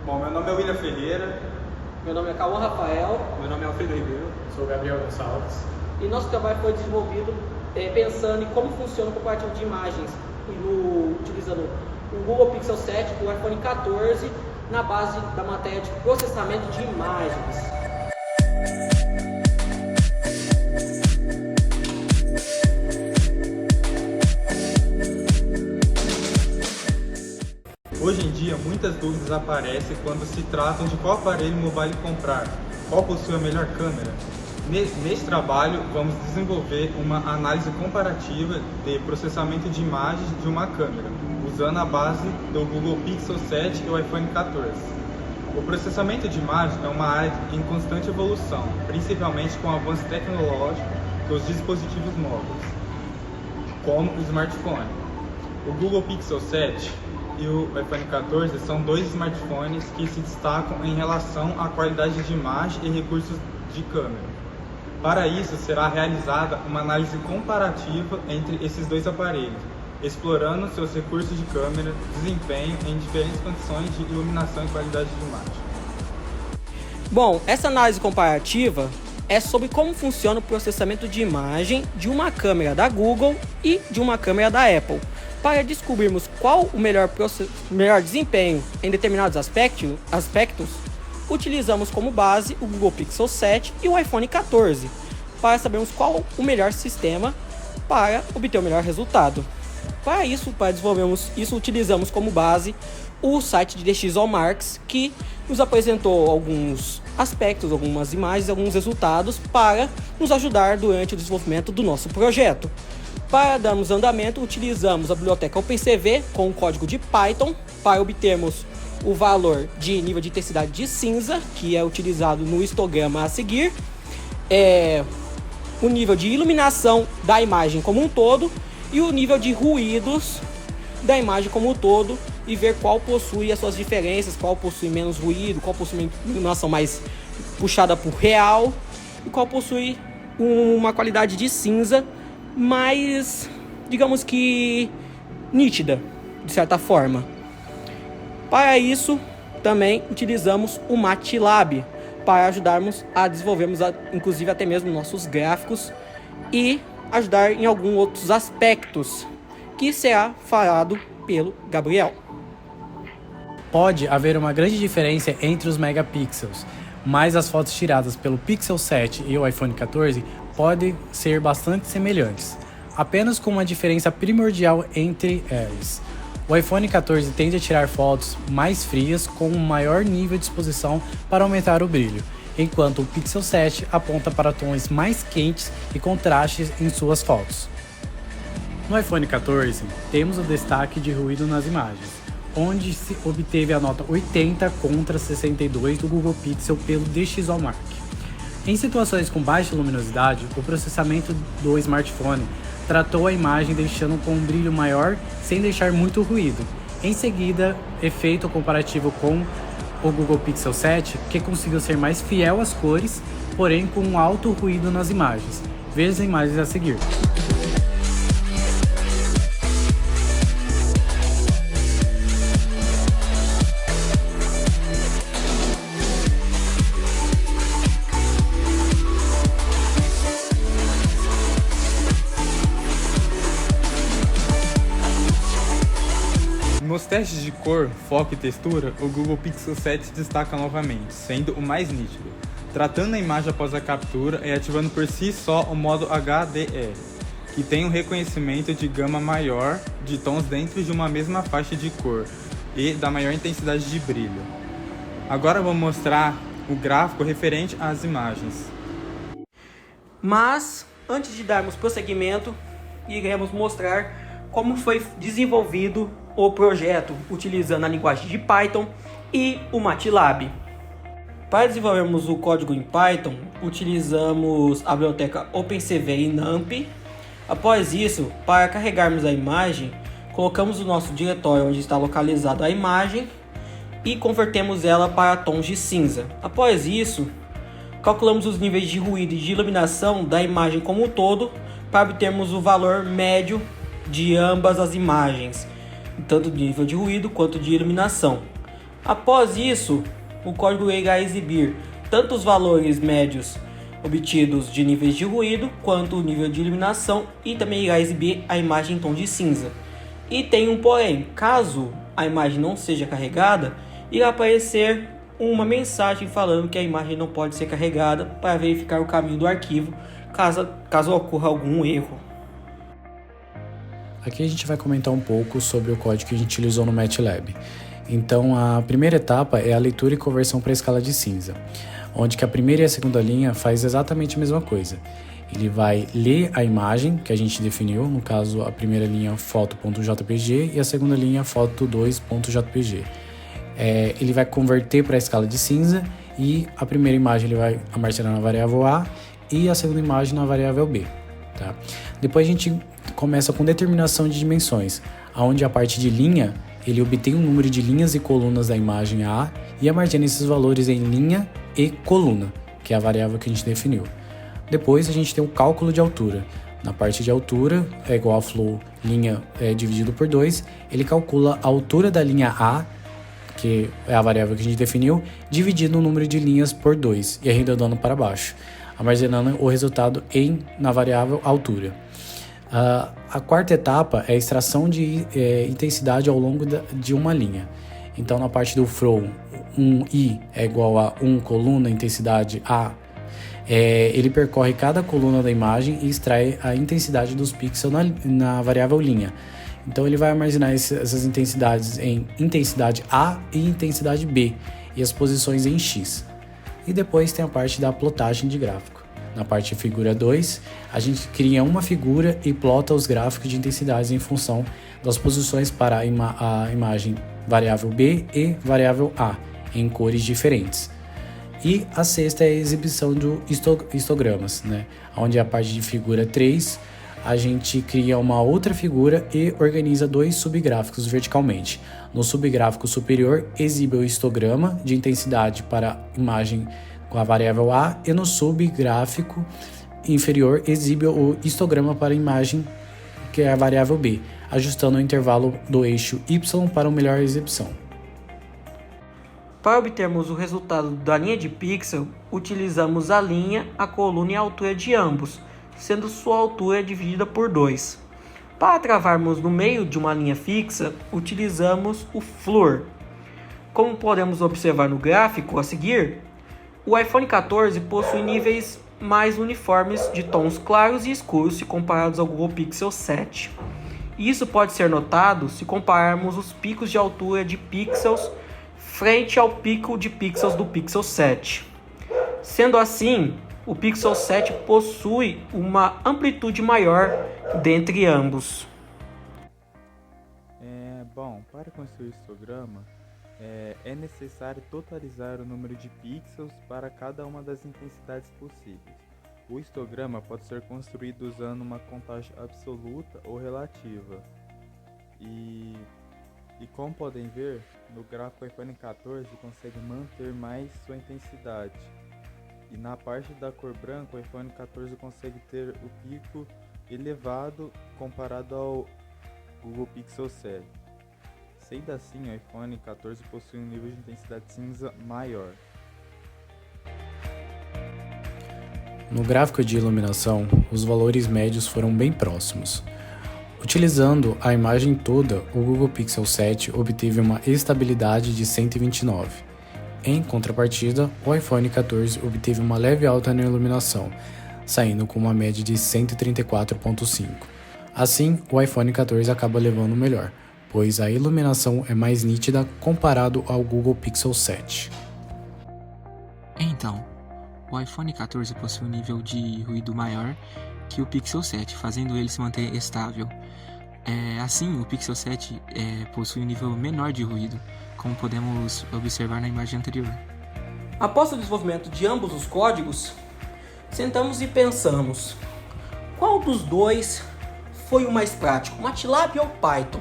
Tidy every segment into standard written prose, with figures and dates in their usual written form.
Bom, meu nome é William Ferreira. Meu nome é Cauã Rafael. Meu nome é Alfredo Ribeiro. Sou o Gabriel Gonçalves. E nosso trabalho foi desenvolvido pensando em como funciona o comparativo de imagens, utilizando o Google Pixel 7 e o iPhone 14 na base da matéria de processamento de imagens. Hoje em dia, muitas dúvidas aparecem quando se tratam de qual aparelho mobile comprar, qual possui a melhor câmera. Neste trabalho, vamos desenvolver uma análise comparativa de processamento de imagens de uma câmera, usando a base do Google Pixel 7 e o iPhone 14. O processamento de imagens é uma área em constante evolução, principalmente com o avanço tecnológico dos dispositivos móveis, como o smartphone. O Google Pixel 7 e o iPhone 14 são dois smartphones que se destacam em relação à qualidade de imagem e recursos de câmera. Para isso, será realizada uma análise comparativa entre esses dois aparelhos, explorando seus recursos de câmera, desempenho em diferentes condições de iluminação e qualidade de imagem. Bom, essa análise comparativa é sobre como funciona o processamento de imagem de uma câmera da Google e de uma câmera da Apple. Para descobrirmos qual o melhor desempenho em determinados aspectos, utilizamos como base o Google Pixel 7 e o iPhone 14, para sabermos qual o melhor sistema para obter o melhor resultado. Para desenvolvermos isso, utilizamos como base o site de DxOMarks, que nos apresentou alguns aspectos, algumas imagens, alguns resultados para nos ajudar durante o desenvolvimento do nosso projeto. Para darmos andamento, utilizamos a biblioteca OpenCV com o código de Python para obtermos o valor de nível de intensidade de cinza, que é utilizado no histograma a seguir, o nível de iluminação da imagem como um todo e o nível de ruídos da imagem como um todo, e ver qual possui as suas diferenças, qual possui menos ruído, qual possui uma iluminação mais puxada por real e qual possui uma qualidade de cinza mais, digamos que, nítida, de certa forma. Para isso, também utilizamos o MATLAB para ajudarmos a desenvolvermos, inclusive, até mesmo nossos gráficos e ajudar em alguns outros aspectos que será falado pelo Gabriel. Pode haver uma grande diferença entre os megapixels, mas as fotos tiradas pelo Pixel 7 e o iPhone 14 podem ser bastante semelhantes, apenas com uma diferença primordial entre eles. O iPhone 14 tende a tirar fotos mais frias com um maior nível de exposição para aumentar o brilho, enquanto o Pixel 7 aponta para tons mais quentes e contrastes em suas fotos. No iPhone 14, temos o destaque de ruído nas imagens, onde se obteve a nota 80 contra 62 do Google Pixel pelo DxOMark. Em situações com baixa luminosidade, o processamento do smartphone tratou a imagem deixando com um brilho maior sem deixar muito ruído. Em seguida, efeito comparativo com o Google Pixel 7, que conseguiu ser mais fiel às cores, porém com um alto ruído nas imagens. Veja as imagens a seguir. Nos testes de cor, foco e textura, o Google Pixel 7 se destaca novamente, sendo o mais nítido, tratando a imagem após a captura e ativando por si só o modo HDR, que tem um reconhecimento de gama maior de tons dentro de uma mesma faixa de cor e da maior intensidade de brilho. Agora vou mostrar o gráfico referente às imagens. Mas, antes de darmos prosseguimento, iremos mostrar como foi desenvolvido o projeto utilizando a linguagem de Python e o MATLAB. Para desenvolvermos o código em Python, utilizamos a biblioteca OpenCV e NumPy. Após isso, para carregarmos a imagem, colocamos o nosso diretório onde está localizada a imagem e convertemos ela para tons de cinza. Após isso, calculamos os níveis de ruído e de iluminação da imagem como um todo para obtermos o valor médio de ambas as imagens, tanto de nível de ruído quanto de iluminação. Após isso, o código irá exibir tanto os valores médios obtidos de níveis de ruído, quanto o nível de iluminação, e também irá exibir a imagem em tom de cinza. E tem um porém: caso a imagem não seja carregada, irá aparecer uma mensagem falando que a imagem não pode ser carregada para verificar o caminho do arquivo, caso ocorra algum erro. Aqui a gente vai comentar um pouco sobre o código que a gente utilizou no MATLAB. Então, a primeira etapa é a leitura e conversão para a escala de cinza, onde que a primeira e a segunda linha faz exatamente a mesma coisa. Ele vai ler a imagem que a gente definiu, no caso a primeira linha foto.jpg e a segunda linha foto2.jpg. Ele vai converter para a escala de cinza e a primeira imagem ele vai armazenar na variável A e a segunda imagem na variável B. Tá? Depois a gente começa com determinação de dimensões, onde a parte de linha ele obtém um número de linhas e colunas da imagem A e armazena esses valores em linha e coluna, que é a variável que a gente definiu. Depois a gente tem o cálculo de altura. Na parte de altura, é igual a flow linha dividido por 2, ele calcula a altura da linha A, que é a variável que a gente definiu, dividido o número de linhas por 2 e arredondando para baixo, armazenando o resultado na variável altura. A quarta etapa é a extração de intensidade ao longo de uma linha. Então, na parte do flow, 1i é igual a 1 coluna intensidade A. Ele percorre cada coluna da imagem e extrai a intensidade dos pixels na variável linha. Então, ele vai armazenar essas intensidades em intensidade A e intensidade B e as posições em X. E depois tem a parte da plotagem de gráfico. Na parte de figura 2, a gente cria uma figura e plota os gráficos de intensidades em função das posições para a imagem variável B e variável A, em cores diferentes. E a sexta é a exibição de histogramas, onde a parte de figura 3, a gente cria uma outra figura e organiza 2 subgráficos verticalmente. No subgráfico superior, exibe o histograma de intensidade para a imagem com a variável A, e no subgráfico inferior exibe o histograma para a imagem que é a variável B, ajustando o intervalo do eixo Y para uma melhor exibição. Para obtermos o resultado da linha de pixel, utilizamos a linha, a coluna e a altura de ambos, sendo sua altura dividida por 2. Para travarmos no meio de uma linha fixa, utilizamos o FLUR. Como podemos observar no gráfico a seguir, o iPhone 14 possui níveis mais uniformes de tons claros e escuros se comparados ao Google Pixel 7. Isso pode ser notado se compararmos os picos de altura de pixels frente ao pico de pixels do Pixel 7. Sendo assim, o Pixel 7 possui uma amplitude maior dentre ambos. Para construir histograma, é necessário totalizar o número de pixels para cada uma das intensidades possíveis. O histograma pode ser construído usando uma contagem absoluta ou relativa. E como podem ver, no gráfico iPhone 14 consegue manter mais sua intensidade. E na parte da cor branca, o iPhone 14 consegue ter o pico elevado comparado ao Google Pixel 7. Sendo assim, o iPhone 14 possui um nível de intensidade cinza maior. No gráfico de iluminação, os valores médios foram bem próximos. Utilizando a imagem toda, o Google Pixel 7 obteve uma estabilidade de 129. Em contrapartida, o iPhone 14 obteve uma leve alta na iluminação, saindo com uma média de 134.5. Assim, o iPhone 14 acaba levando o melhor, pois a iluminação é mais nítida comparado ao Google Pixel 7. Então, o iPhone 14 possui um nível de ruído maior que o Pixel 7, fazendo ele se manter estável. Assim, o Pixel 7 possui um nível menor de ruído, como podemos observar na imagem anterior. Após o desenvolvimento de ambos os códigos, sentamos e pensamos: qual dos dois foi o mais prático, MATLAB ou Python?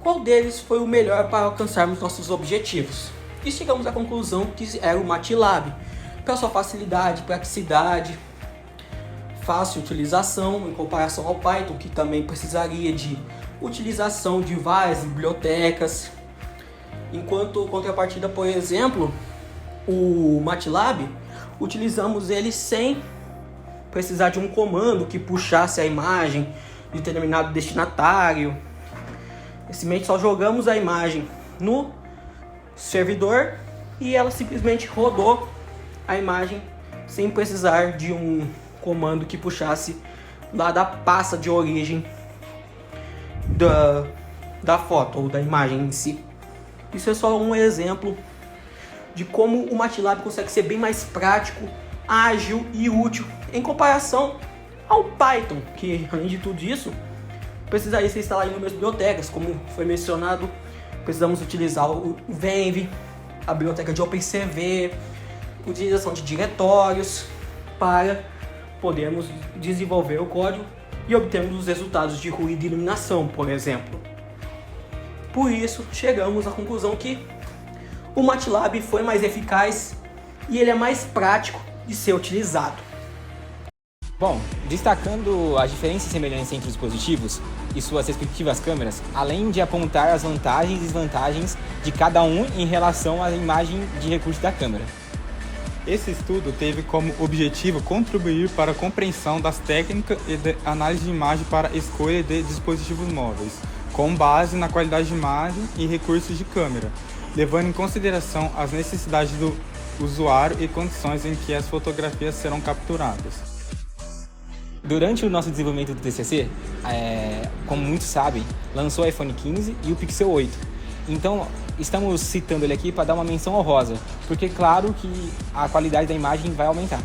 Qual deles foi o melhor para alcançarmos nossos objetivos? E chegamos à conclusão que era o MATLAB, pela sua facilidade, praticidade, fácil utilização em comparação ao Python, que também precisaria de utilização de várias bibliotecas. Enquanto contrapartida, por exemplo, o MATLAB, utilizamos ele sem precisar de um comando que puxasse a imagem de determinado destinatário. Simplesmente só jogamos a imagem no servidor e ela simplesmente rodou a imagem sem precisar de um comando que puxasse lá da pasta de origem da foto ou da imagem em si. Isso é só um exemplo de como o MATLAB consegue ser bem mais prático, ágil e útil em comparação ao Python, que além de tudo isso precisaria ser instalado em inúmeras bibliotecas, como foi mencionado. Precisamos utilizar o Venv, a biblioteca de OpenCV, utilização de diretórios para podermos desenvolver o código e obtermos os resultados de ruído e iluminação, por exemplo. Por isso, chegamos à conclusão que o MATLAB foi mais eficaz e ele é mais prático de ser utilizado. Bom, destacando as diferenças e semelhanças entre os dispositivos e suas respectivas câmeras, além de apontar as vantagens e desvantagens de cada um em relação à imagem de recurso da câmera. Esse estudo teve como objetivo contribuir para a compreensão das técnicas e de análise de imagem para a escolha de dispositivos móveis, com base na qualidade de imagem e recursos de câmera, levando em consideração as necessidades do usuário e condições em que as fotografias serão capturadas. Durante o nosso desenvolvimento do TCC, como muitos sabem, lançou o iPhone 15 e o Pixel 8. Então, estamos citando ele aqui para dar uma menção honrosa, porque claro que a qualidade da imagem vai aumentar.